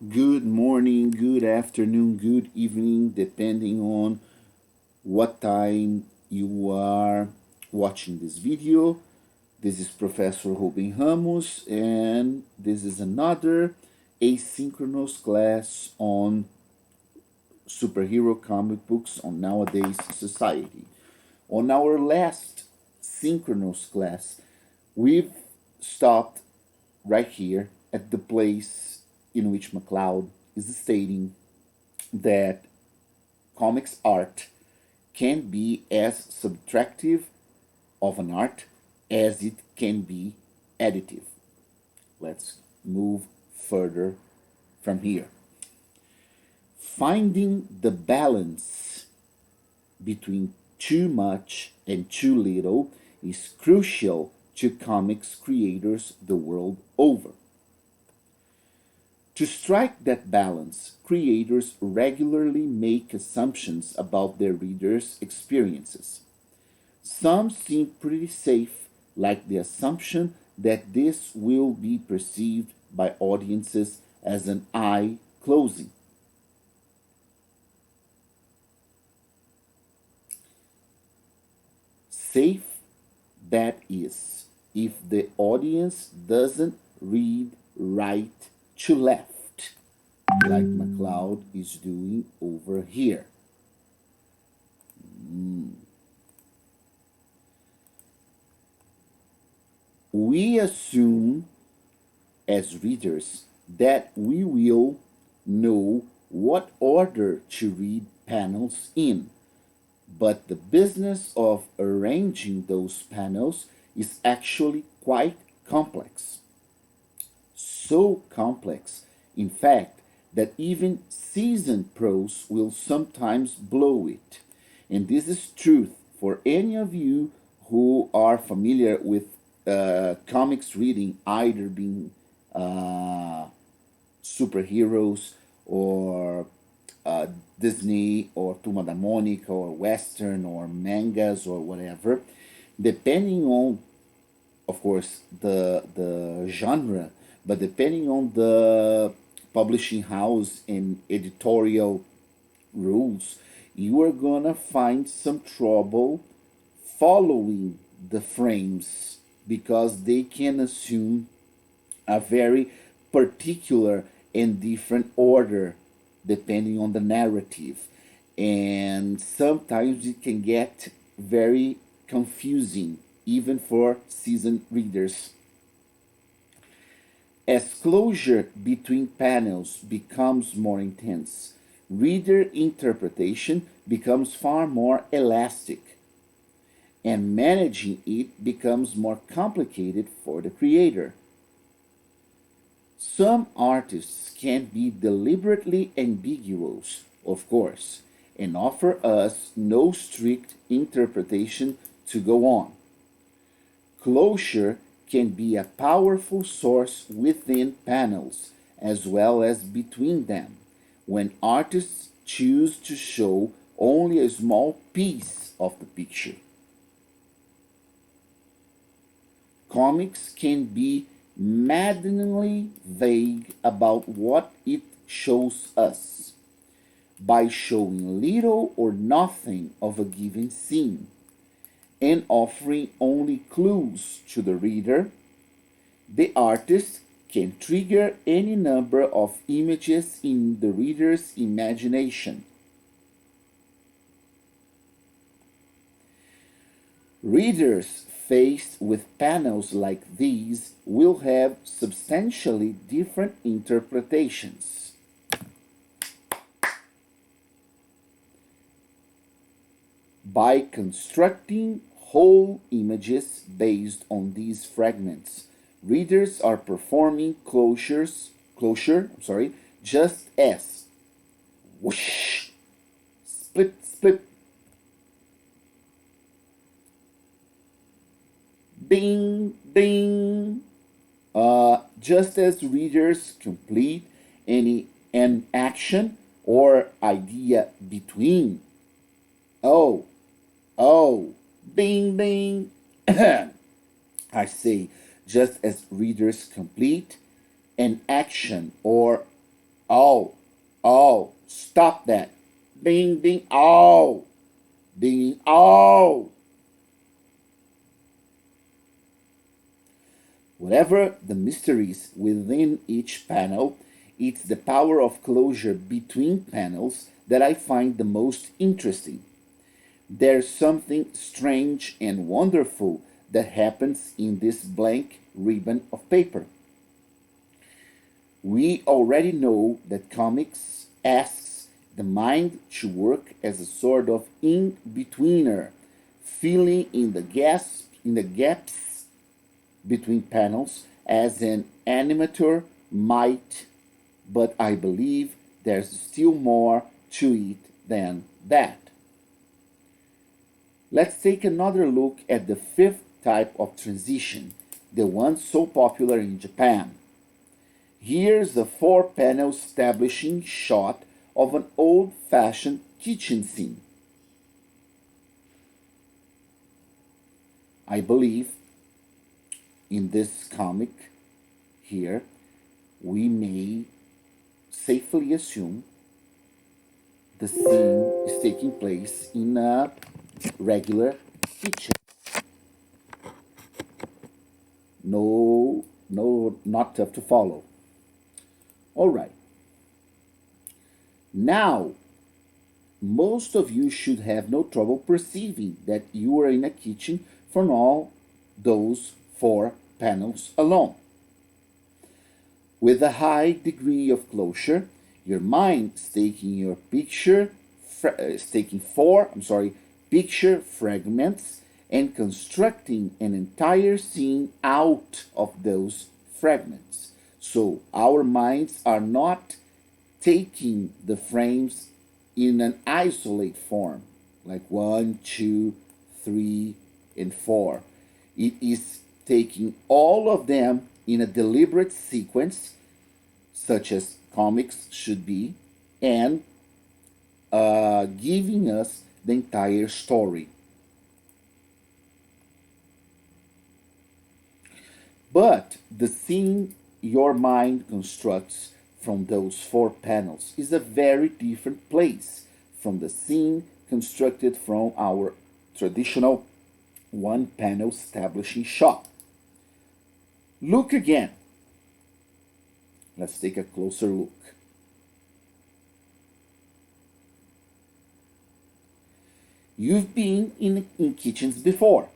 Good morning, good afternoon, good evening, depending on what time you are watching this video. This is Professor Ruben Ramos, and this is another asynchronous class on superhero comic books on nowadays society. On our last synchronous class, we've stopped right here at the place in which McLeod is stating that comics art can be as subtractive of an art as it can be additive. Let's move further from here. Finding the balance between too much and too little is crucial to comics creators the world over. To strike that balance, creators regularly make assumptions about their readers' experiences. Some seem pretty safe, like the assumption that this will be perceived by audiences as an eye closing. Safe, that is, if the audience doesn't read right to left, like McLeod is doing over here. We assume as readers that we will know what order to read panels in, but the business of arranging those panels is actually quite complex. So complex, in fact, that even seasoned pros will sometimes blow it. And this is truth for any of you who are familiar with comics reading, either being superheroes or Disney or Turma da Mônica or Western or mangas or whatever, depending on, of course, the genre, but depending on the publishing house and editorial rules, you are gonna find some trouble following the frames because they can assume a very particular and different order depending on the narrative. And sometimes it can get very confusing, even for seasoned readers. As closure between panels becomes more intense, reader interpretation becomes far more elastic, and managing it becomes more complicated for the creator. Some artists can be deliberately ambiguous, of course, and offer us no strict interpretation to go on. Closure can be a powerful source within panels as well as between them, when artists choose to show only a small piece of the picture. Comics can be maddeningly vague about what it shows us. By showing little or nothing of a given scene and offering only clues to the reader, the artist can trigger any number of images in the reader's imagination. Readers faced with panels like these will have substantially different interpretations. By constructing whole images based on these fragments, readers are performing closure, just as whoosh, split, split, ding, ding. Just as readers complete an action or idea between oh, oh, ding, ding. I say, just as readers complete an action or Oh, oh, stop that. Ding, ding, oh, ding, oh. Whatever the mysteries within each panel, it's the power of closure between panels that I find the most interesting. There's something strange and wonderful that happens in this blank ribbon of paper. We already know that comics asks the mind to work as a sort of in-betweener, filling in the gaps between panels as an animator might, but I believe there's still more to it than that. Let's take another look at the fifth type of transition, the one so popular in Japan. Here's a four-panel establishing shot of an old-fashioned kitchen scene. I believe in this comic here, we may safely assume the scene is taking place in a regular kitchen. No, no, not tough to follow. All right. Now, most of you should have no trouble perceiving that you are in a kitchen from all those four panels alone. With a high degree of closure, your mind is taking your picture fragments and constructing an entire scene out of those fragments. So our minds are not taking the frames in an isolate form, like 1, 2, 3, and 4. It is taking all of them in a deliberate sequence, such as comics should be, and giving us the entire story. But the scene your mind constructs from those four panels is a very different place from the scene constructed from our traditional one panel establishing shot. Look again. Let's take a closer look. You've been in kitchens before.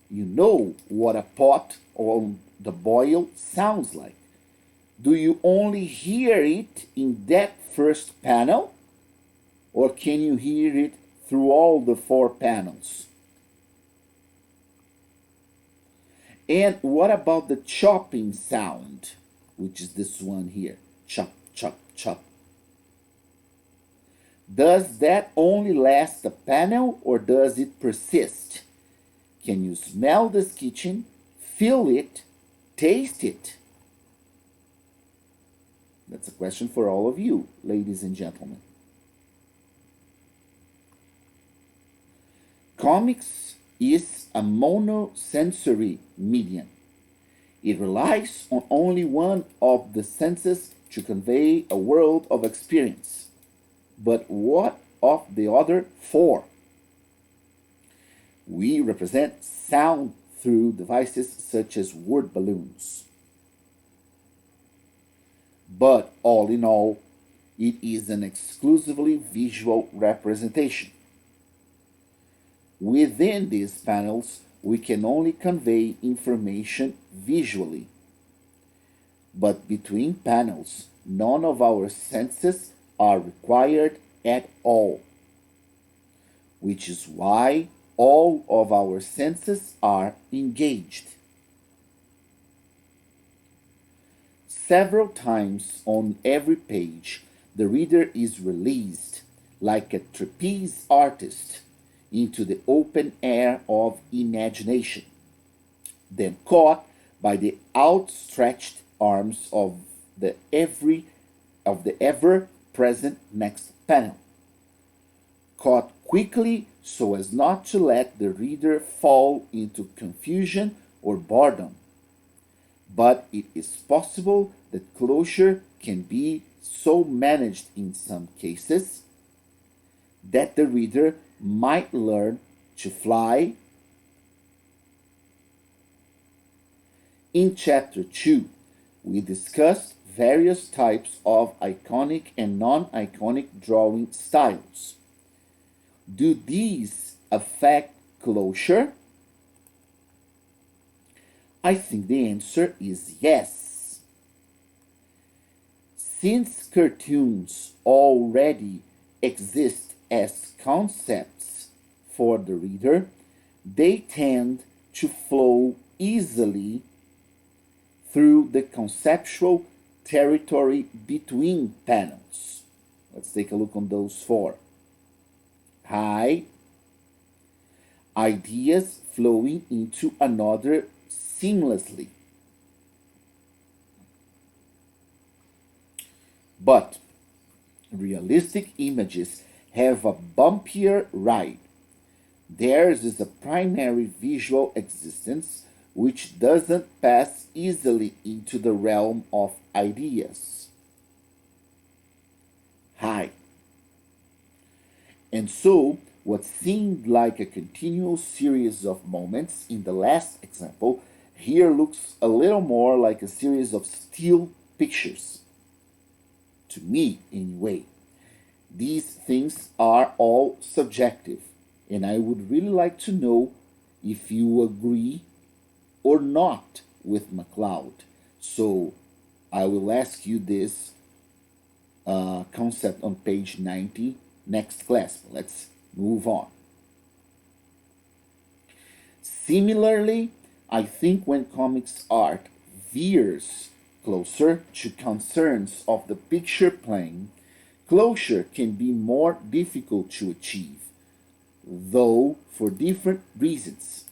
You know what a pot on the boil sounds like. Do you only hear it in that first panel? Or can you hear it through all the four panels? And what about the chopping sound, which is this one here? Chop, chop, chop. Does that only last a panel or does it persist? Can you smell this kitchen, feel it, taste it? That's a question for all of you, ladies and gentlemen. Comics is a monosensory medium. It relies on only one of the senses to convey a world of experience. But what of the other four? We represent sound through devices such as word balloons. But all in all, it is an exclusively visual representation. Within these panels, we can only convey information visually. But between panels, none of our senses are required at all, which is why all of our senses are engaged. Several times on every page, the reader is released, like a trapeze artist, into the open air of imagination, then caught by the outstretched arms of the ever present next panel. Caught quickly so as not to let the reader fall into confusion or boredom. But it is possible that closure can be so managed in some cases that the reader might learn to fly. In Chapter 2, we discussed various types of iconic and non-iconic drawing styles. Do these affect closure? I think the answer is yes. Since cartoons already exist as concepts for the reader, they tend to flow easily through the conceptual territory between panels. Let's take a look on those four. Hi, ideas flowing into another seamlessly. But realistic images have a bumpier ride. Theirs is a primary visual existence which doesn't pass easily into the realm of ideas. Hi. And so, what seemed like a continual series of moments in the last example here looks a little more like a series of still pictures. To me, anyway. These things are all subjective, and I would really like to know if you agree or not with MacLeod. So I will ask you this concept on page 90 next class. Let's move on. Similarly, I think when comics art veers closer to concerns of the picture plane, closure can be more difficult to achieve, though for different reasons.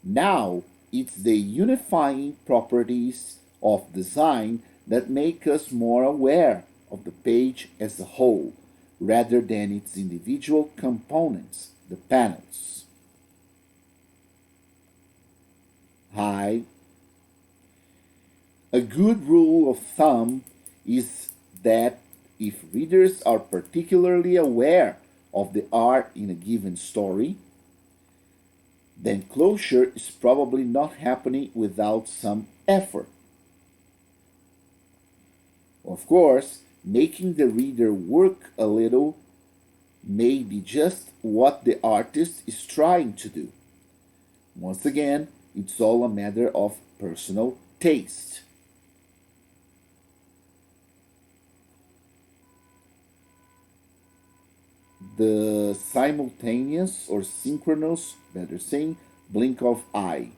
Now, it's the unifying properties of design that make us more aware of the page as a whole, rather than its individual components, the panels. Hi. A good rule of thumb is that if readers are particularly aware of the art in a given story, then closure is probably not happening without some effort. Of course, making the reader work a little may be just what the artist is trying to do. Once again, it's all a matter of personal taste. The simultaneous or synchronous, better saying, blink of eye.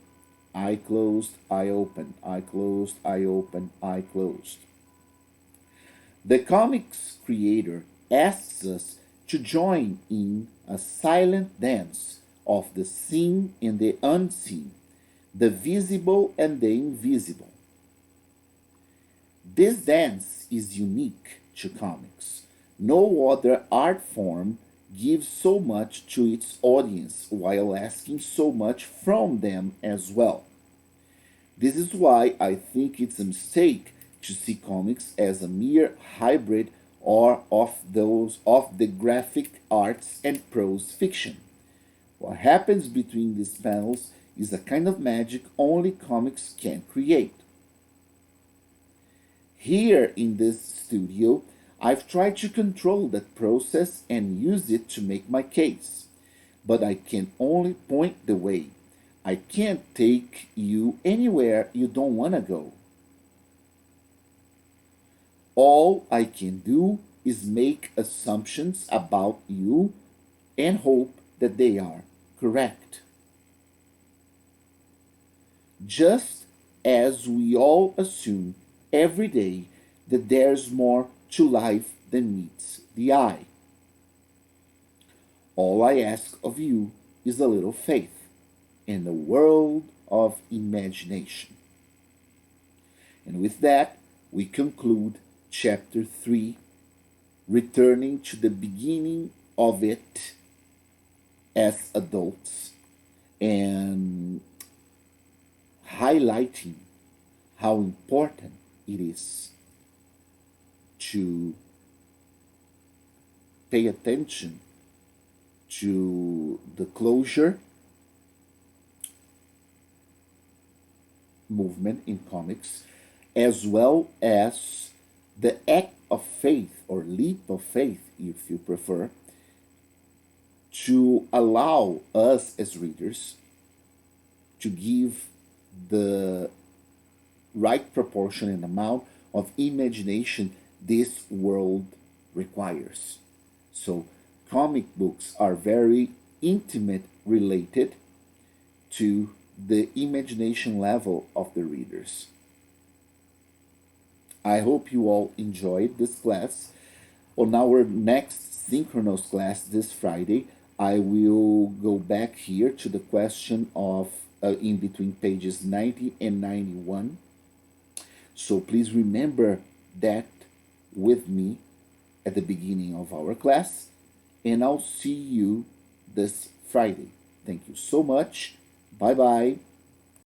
Eye closed, eye open, eye closed, eye open, eye closed. The comics creator asks us to join in a silent dance of the seen and the unseen, the visible and the invisible. This dance is unique to comics. No other art form gives so much to its audience while asking so much from them as well. This is why I think it's a mistake to see comics as a mere hybrid or of the graphic arts and prose fiction. What happens between these panels is a kind of magic only comics can create. Here in this studio, I've tried to control that process and use it to make my case. But I can only point the way. I can't take you anywhere you don't want to go. All I can do is make assumptions about you and hope that they are correct. Just as we all assume every day that there's more to life than meets the eye. All I ask of you is a little faith and a world of imagination. And with that, we conclude chapter 3, returning to the beginning of it as adults and highlighting how important it is to pay attention to the closure movement in comics, as well as the act of faith or leap of faith, if you prefer, to allow us as readers to give the right proportion and amount of imagination this world requires. So, comic books are very intimate related to the imagination level of the readers. I hope you all enjoyed this class. On our next synchronous class this Friday, I will go back here to the question of in between pages 90 and 91. So please remember that with me at the beginning of our class, and I'll see you this Friday. Thank you so much. Bye bye.